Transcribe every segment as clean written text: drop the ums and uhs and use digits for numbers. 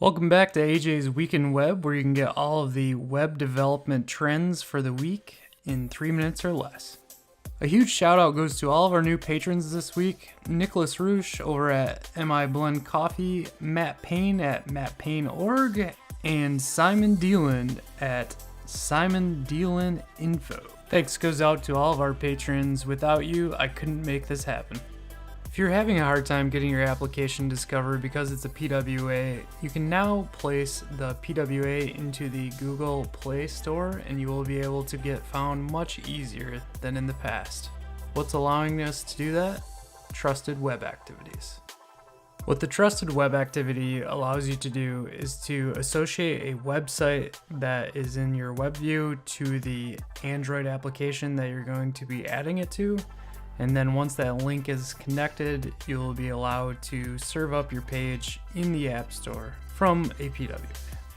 Welcome back to AJ's Week in Web, where you can get all of the web development trends for the week in 3 minutes or less. A huge shout out goes to all of our new patrons this week: Nicholas Rouech over at MI Blend Coffee, Matt Payne at mattpayne.org, and Simen Daehlin at Simen Daehlin Info. Thanks goes out to all of our patrons. Without you, I couldn't make this happen. If you're having a hard time getting your application discovered because it's a PWA, you can now place the PWA into the Google Play Store and you will be able to get found much easier than in the past. What's allowing us to do that? Trusted web activities. What the trusted web activity allows you to do is to associate a website that is in your web view to the Android application that you're going to be adding it to. And then once that link is connected, you'll be allowed to serve up your page in the App Store from a PWA.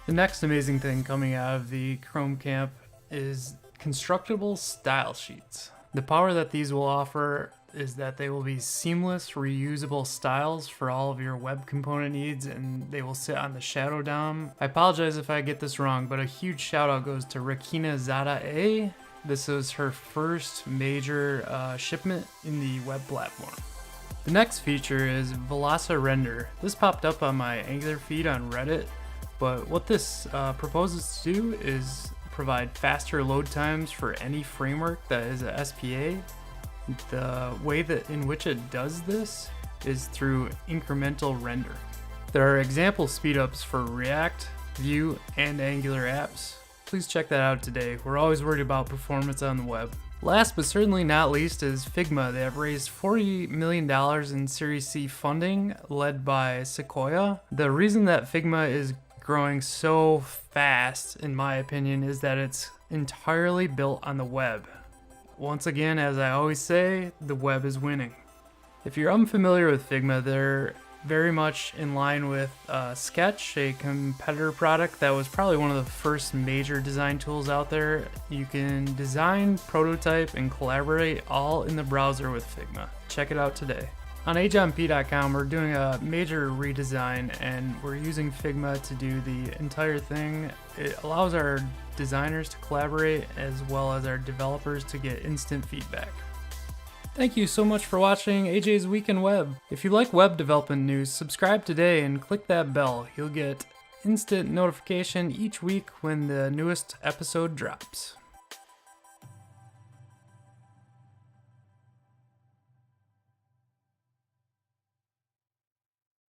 The next amazing thing coming out of the Chrome camp is Constructable Stylesheets. The power that these will offer is that they will be seamless, reusable styles for all of your web component needs, and they will sit on the Shadow DOM. I apologize if I get this wrong, but a huge shout out goes to Velocirender-AJ. This was her first major shipment in the web platform. The next feature is Vilasa Render. This popped up on my Angular feed on Reddit, but what this proposes to do is provide faster load times for any framework that is a SPA. The way that in which it does this is through incremental render. There are example speedups for React, Vue, and Angular apps. Please check that out today. We're always worried about performance on the web. Last but certainly not least is Figma. They have raised $40 million in Series C funding led by Sequoia. The reason that Figma is growing so fast, in my opinion, is that it's entirely built on the web. Once again, as I always say, the web is winning. If you're unfamiliar with Figma, they're very much in line with Sketch, a competitor product that was probably one of the first major design tools out there. You can design, prototype, and collaborate all in the browser with Figma. Check it out today. On ajonp.com, we're doing a major redesign and we're using Figma to do the entire thing. It allows our designers to collaborate as well as our developers to get instant feedback. Thank you so much for watching AJ's Week in Web. If you like web development news, subscribe today and click that bell. You'll get instant notification each week when the newest episode drops.